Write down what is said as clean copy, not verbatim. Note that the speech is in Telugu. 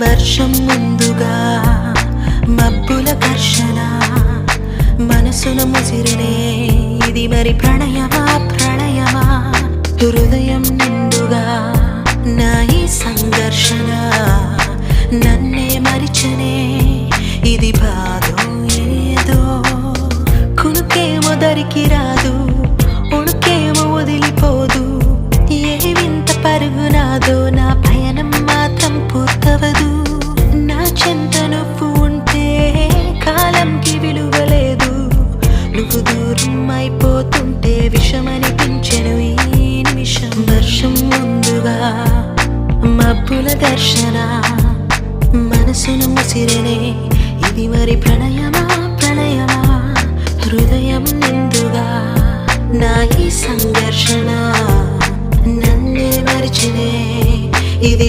వర్షం ముందుగా మబ్బుల ఘర్షణ మనసును ముసిరినే ఇది మరి ప్రణయమా ప్రణయమా హృదయం నిండుగా నా ఈ సంఘర్షణ నన్నే మరిచనే ఇది బాధో ఏదో కునుకేమో దరికి రాదు ఉణుకేమో వదిలిపోదు ఏ వింత పరుగు నాదో నా పయనం మాత్రం పూర్తవదు నా చెంత నువ్వు ఉంటే కాలంకి విలువలేదు నువ్వు దూరం అయిపోతుంటే విషమనిపించెను ఈ నిమిషం వర్షం ముందుగా మబ్బుల దర్శన మనసును ముసిరినే ఇది మరి ప్రణయమా ప్రణయమా హృదయం నిండుగా నా ఈ సంఘర్షణ నన్నే మరిచినే ఇది